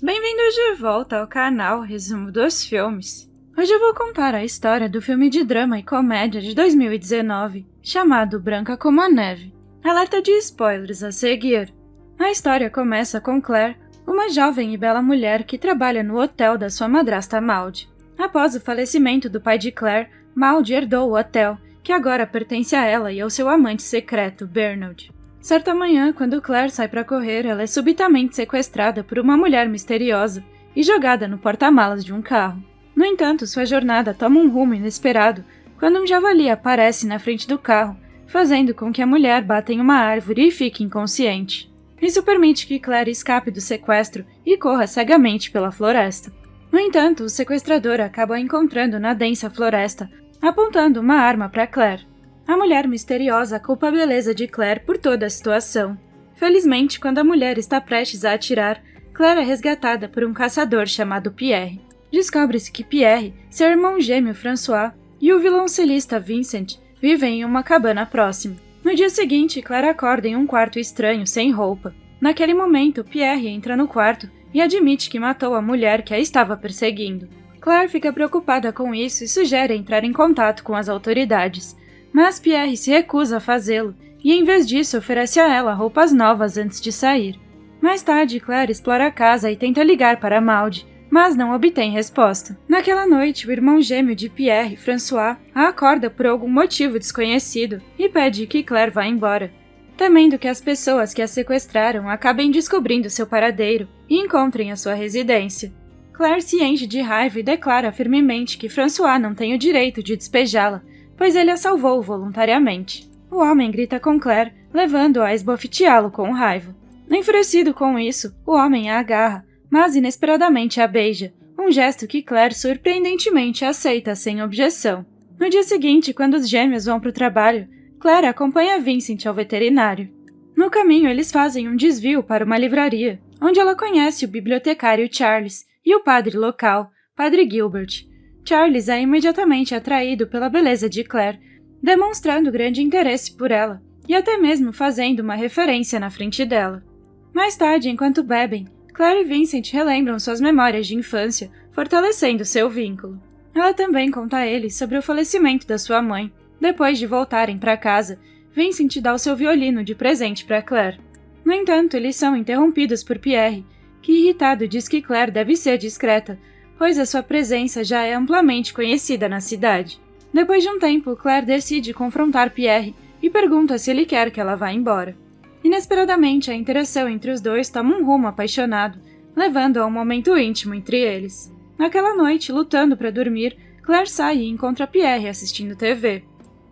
Bem-vindos de volta ao canal Resumo dos Filmes. Hoje eu vou contar a história do filme de drama e comédia de 2019, chamado Branca como a Neve. Alerta de spoilers a seguir. A história começa com Claire, uma jovem e bela mulher que trabalha no hotel da sua madrasta Maud. Após o falecimento do pai de Claire, Maud herdou o hotel, que agora pertence a ela e ao seu amante secreto, Bernard. Certa manhã, quando Claire sai para correr, ela é subitamente sequestrada por uma mulher misteriosa e jogada no porta-malas de um carro. No entanto, sua jornada toma um rumo inesperado quando um javali aparece na frente do carro, fazendo com que a mulher bata em uma árvore e fique inconsciente. Isso permite que Claire escape do sequestro e corra cegamente pela floresta. No entanto, o sequestrador acaba a encontrando na densa floresta, apontando uma arma para Claire. A mulher misteriosa culpa a beleza de Claire por toda a situação. Felizmente, quando a mulher está prestes a atirar, Claire é resgatada por um caçador chamado Pierre. Descobre-se que Pierre, seu irmão gêmeo François e o violoncelista Vincent vivem em uma cabana próxima. No dia seguinte, Claire acorda em um quarto estranho, sem roupa. Naquele momento, Pierre entra no quarto e admite que matou a mulher que a estava perseguindo. Claire fica preocupada com isso e sugere entrar em contato com as autoridades. Mas Pierre se recusa a fazê-lo, e em vez disso oferece a ela roupas novas antes de sair. Mais tarde, Claire explora a casa e tenta ligar para Maud, mas não obtém resposta. Naquela noite, o irmão gêmeo de Pierre, François, a acorda por algum motivo desconhecido e pede que Claire vá embora, temendo que as pessoas que a sequestraram acabem descobrindo seu paradeiro e encontrem a sua residência. Claire se enche de raiva e declara firmemente que François não tem o direito de despejá-la, pois ele a salvou voluntariamente. O homem grita com Claire, levando-a a esbofeteá-lo com raiva. Enfurecido com isso, o homem a agarra, mas inesperadamente a beija, um gesto que Claire surpreendentemente aceita sem objeção. No dia seguinte, quando os gêmeos vão para o trabalho, Claire acompanha Vincent ao veterinário. No caminho, eles fazem um desvio para uma livraria, onde ela conhece o bibliotecário Charles e o padre local, Padre Gilbert. Charles é imediatamente atraído pela beleza de Claire, demonstrando grande interesse por ela, e até mesmo fazendo uma referência na frente dela. Mais tarde, enquanto bebem, Claire e Vincent relembram suas memórias de infância, fortalecendo seu vínculo. Ela também conta a ele sobre o falecimento da sua mãe. Depois de voltarem para casa, Vincent dá o seu violino de presente para Claire. No entanto, eles são interrompidos por Pierre, que irritado diz que Claire deve ser discreta, pois a sua presença já é amplamente conhecida na cidade. Depois de um tempo, Claire decide confrontar Pierre e pergunta se ele quer que ela vá embora. Inesperadamente, a interação entre os dois toma um rumo apaixonado, levando a um momento íntimo entre eles. Naquela noite, lutando para dormir, Claire sai e encontra Pierre assistindo TV.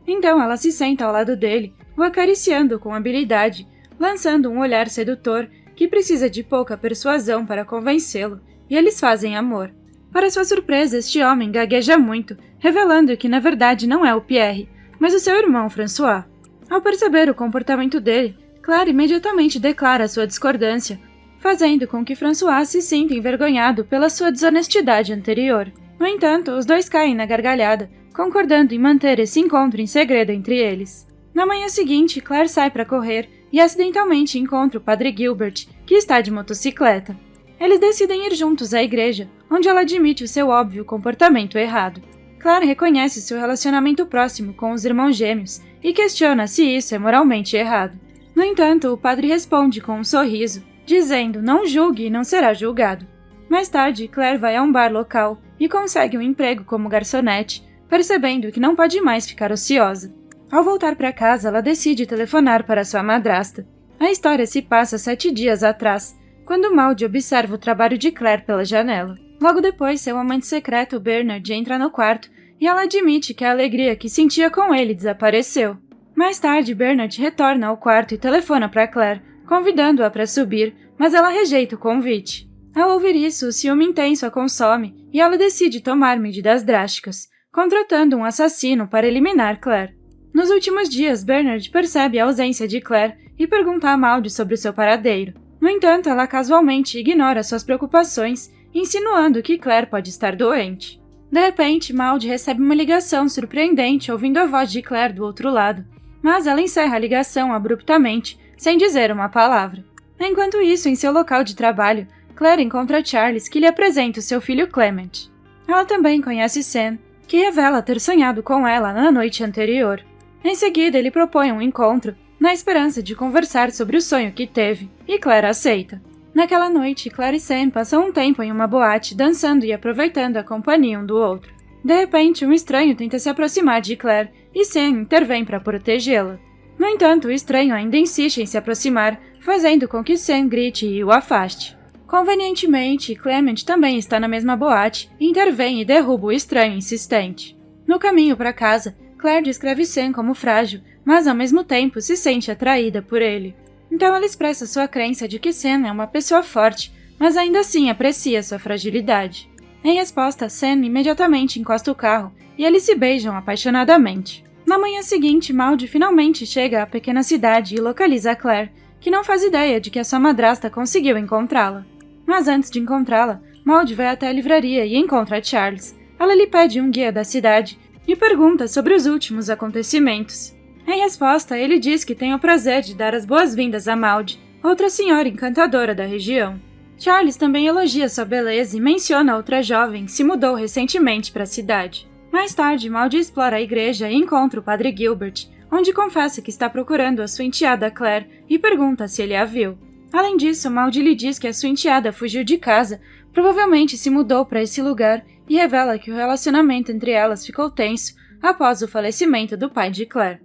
Então ela se senta ao lado dele, o acariciando com habilidade, lançando um olhar sedutor que precisa de pouca persuasão para convencê-lo, e eles fazem amor. Para sua surpresa, este homem gagueja muito, revelando que na verdade não é o Pierre, mas o seu irmão François. Ao perceber o comportamento dele, Claire imediatamente declara sua discordância, fazendo com que François se sinta envergonhado pela sua desonestidade anterior. No entanto, os dois caem na gargalhada, concordando em manter esse encontro em segredo entre eles. Na manhã seguinte, Claire sai para correr e acidentalmente encontra o Padre Gilbert, que está de motocicleta. Eles decidem ir juntos à igreja, onde ela admite o seu óbvio comportamento errado. Claire reconhece seu relacionamento próximo com os irmãos gêmeos e questiona se isso é moralmente errado. No entanto, o padre responde com um sorriso, dizendo não julgue e não será julgado. Mais tarde, Claire vai a um bar local e consegue um emprego como garçonete, percebendo que não pode mais ficar ociosa. Ao voltar para casa, ela decide telefonar para sua madrasta. A história se passa 7 dias atrás, quando Maud observa o trabalho de Claire pela janela. Logo depois, seu amante secreto, Bernard, entra no quarto e ela admite que a alegria que sentia com ele desapareceu. Mais tarde, Bernard retorna ao quarto e telefona para Claire, convidando-a para subir, mas ela rejeita o convite. Ao ouvir isso, o ciúme intenso a consome e ela decide tomar medidas drásticas, contratando um assassino para eliminar Claire. Nos últimos dias, Bernard percebe a ausência de Claire e pergunta a Maud sobre o seu paradeiro. No entanto, ela casualmente ignora suas preocupações, insinuando que Claire pode estar doente. De repente, Maud recebe uma ligação surpreendente ouvindo a voz de Claire do outro lado, mas ela encerra a ligação abruptamente, sem dizer uma palavra. Enquanto isso, em seu local de trabalho, Claire encontra Charles, que lhe apresenta o seu filho Clement. Ela também conhece Sam, que revela ter sonhado com ela na noite anterior. Em seguida, ele propõe um encontro, na esperança de conversar sobre o sonho que teve, e Claire aceita. Naquela noite, Claire e Sam passam um tempo em uma boate, dançando e aproveitando a companhia um do outro. De repente, um estranho tenta se aproximar de Claire, e Sam intervém para protegê-la. No entanto, o estranho ainda insiste em se aproximar, fazendo com que Sam grite e o afaste. Convenientemente, Clement também está na mesma boate, intervém e derruba o estranho insistente. No caminho para casa, Claire descreve Sam como frágil, mas ao mesmo tempo se sente atraída por ele. Então ela expressa sua crença de que Sam é uma pessoa forte, mas ainda assim aprecia sua fragilidade. Em resposta, Sam imediatamente encosta o carro e eles se beijam apaixonadamente. Na manhã seguinte, Maud finalmente chega à pequena cidade e localiza Claire, que não faz ideia de que a sua madrasta conseguiu encontrá-la. Mas antes de encontrá-la, Maud vai até a livraria e encontra Charles. Ela lhe pede um guia da cidade e pergunta sobre os últimos acontecimentos. Em resposta, ele diz que tem o prazer de dar as boas-vindas a Maud, outra senhora encantadora da região. Charles também elogia sua beleza e menciona outra jovem que se mudou recentemente para a cidade. Mais tarde, Maud explora a igreja e encontra o padre Gilbert, onde confessa que está procurando a sua enteada Claire e pergunta se ele a viu. Além disso, Maud lhe diz que a sua enteada fugiu de casa, provavelmente se mudou para esse lugar e revela que o relacionamento entre elas ficou tenso após o falecimento do pai de Claire.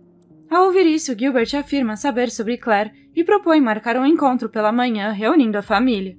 Ao ouvir isso, Gilbert afirma saber sobre Claire e propõe marcar um encontro pela manhã, reunindo a família.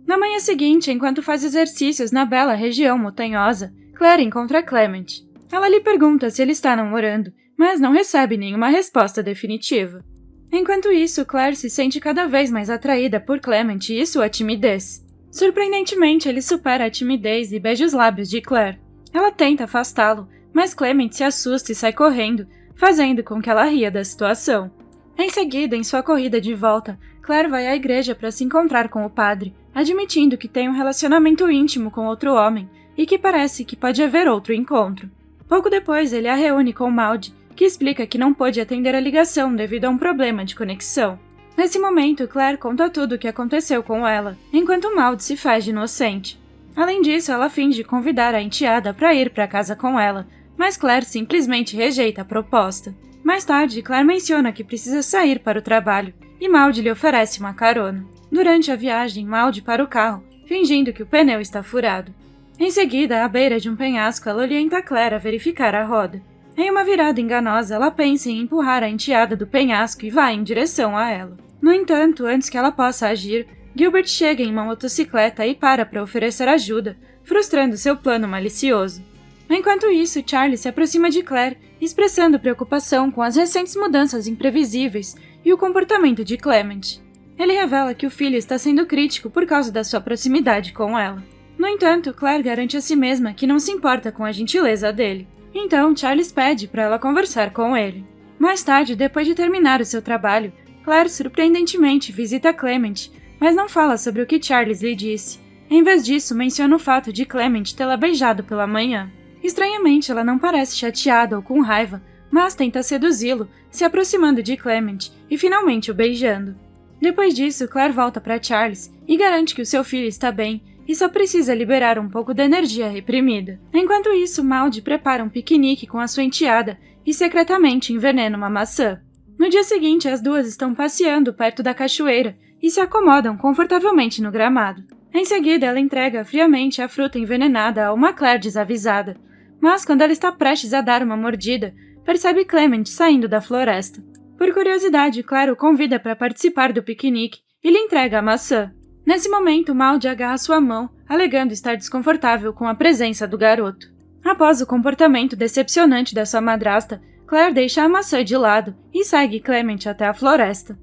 Na manhã seguinte, enquanto faz exercícios na bela região montanhosa, Claire encontra Clement. Ela lhe pergunta se ele está namorando, mas não recebe nenhuma resposta definitiva. Enquanto isso, Claire se sente cada vez mais atraída por Clement e sua timidez. Surpreendentemente, ele supera a timidez e beija os lábios de Claire. Ela tenta afastá-lo, mas Clement se assusta e sai correndo, fazendo com que ela ria da situação. Em seguida, em sua corrida de volta, Claire vai à igreja para se encontrar com o padre, admitindo que tem um relacionamento íntimo com outro homem e que parece que pode haver outro encontro. Pouco depois, ele a reúne com Maud, que explica que não pôde atender a ligação devido a um problema de conexão. Nesse momento, Claire conta tudo o que aconteceu com ela, enquanto Maud se faz de inocente. Além disso, ela finge convidar a enteada para ir para casa com ela, mas Claire simplesmente rejeita a proposta. Mais tarde, Claire menciona que precisa sair para o trabalho, e Maud lhe oferece uma carona. Durante a viagem, Maud para o carro, fingindo que o pneu está furado. Em seguida, à beira de um penhasco, ela orienta Claire a verificar a roda. Em uma virada enganosa, ela pensa em empurrar a enteada do penhasco e vai em direção a ela. No entanto, antes que ela possa agir, Gilbert chega em uma motocicleta e para oferecer ajuda, frustrando seu plano malicioso. Enquanto isso, Charlie se aproxima de Claire, expressando preocupação com as recentes mudanças imprevisíveis e o comportamento de Clement. Ele revela que o filho está sendo crítico por causa da sua proximidade com ela. No entanto, Claire garante a si mesma que não se importa com a gentileza dele. Então, Charles pede para ela conversar com ele. Mais tarde, depois de terminar o seu trabalho, Claire surpreendentemente visita Clement, mas não fala sobre o que Charles lhe disse. Em vez disso, menciona o fato de Clement tê-la beijado pela manhã. Estranhamente, ela não parece chateada ou com raiva, mas tenta seduzi-lo, se aproximando de Clement e finalmente o beijando. Depois disso, Claire volta para Charles e garante que o seu filho está bem e só precisa liberar um pouco da energia reprimida. Enquanto isso, Maud prepara um piquenique com a sua enteada e secretamente envenena uma maçã. No dia seguinte, as duas estão passeando perto da cachoeira e se acomodam confortavelmente no gramado. Em seguida, ela entrega friamente a fruta envenenada a uma Claire desavisada, mas quando ela está prestes a dar uma mordida, percebe Clement saindo da floresta. Por curiosidade, Claire o convida para participar do piquenique e lhe entrega a maçã. Nesse momento, Maud agarra sua mão, alegando estar desconfortável com a presença do garoto. Após o comportamento decepcionante da sua madrasta, Claire deixa a maçã de lado e segue Clement até a floresta.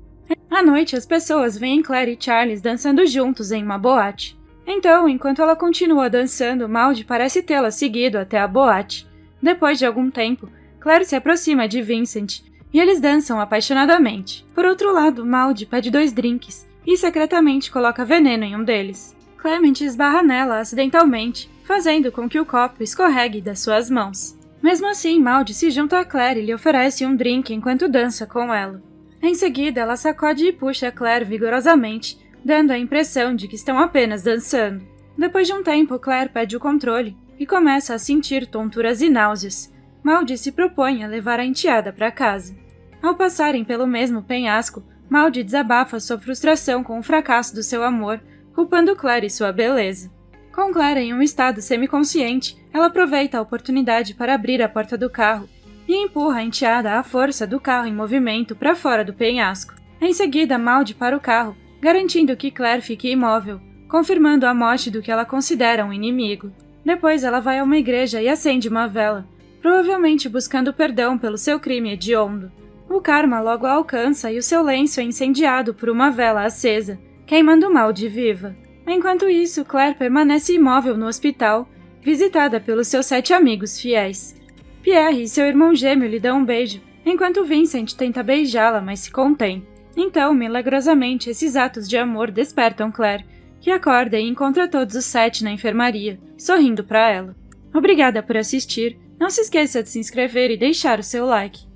À noite, as pessoas veem Claire e Charles dançando juntos em uma boate. Então, enquanto ela continua dançando, Maud parece tê-la seguido até a boate. Depois de algum tempo, Claire se aproxima de Vincent e eles dançam apaixonadamente. Por outro lado, Maud pede 2 drinks e secretamente coloca veneno em um deles. Clement esbarra nela acidentalmente, fazendo com que o copo escorregue das suas mãos. Mesmo assim, Maud se junta a Claire e lhe oferece um drink enquanto dança com ela. Em seguida, ela sacode e puxa Claire vigorosamente, dando a impressão de que estão apenas dançando. Depois de um tempo, Claire pede o controle e começa a sentir tonturas e náuseas. Maudie se propõe a levar a enteada para casa. Ao passarem pelo mesmo penhasco, Maudie desabafa sua frustração com o fracasso do seu amor, culpando Claire e sua beleza. Com Claire em um estado semiconsciente, ela aproveita a oportunidade para abrir a porta do carro e empurra a enteada à força do carro em movimento para fora do penhasco. Em seguida, Maudie para o carro, garantindo que Claire fique imóvel, confirmando a morte do que ela considera um inimigo. Depois ela vai a uma igreja e acende uma vela, provavelmente buscando perdão pelo seu crime hediondo. O karma logo a alcança e o seu lenço é incendiado por uma vela acesa, queimando Maudie viva. Enquanto isso, Claire permanece imóvel no hospital, visitada pelos seus 7 amigos fiéis. Pierre e seu irmão gêmeo lhe dão um beijo, enquanto Vincent tenta beijá-la, mas se contém. Então, milagrosamente, esses atos de amor despertam Claire, que acorda e encontra todos os 7 na enfermaria, sorrindo para ela. Obrigada por assistir, não se esqueça de se inscrever e deixar o seu like.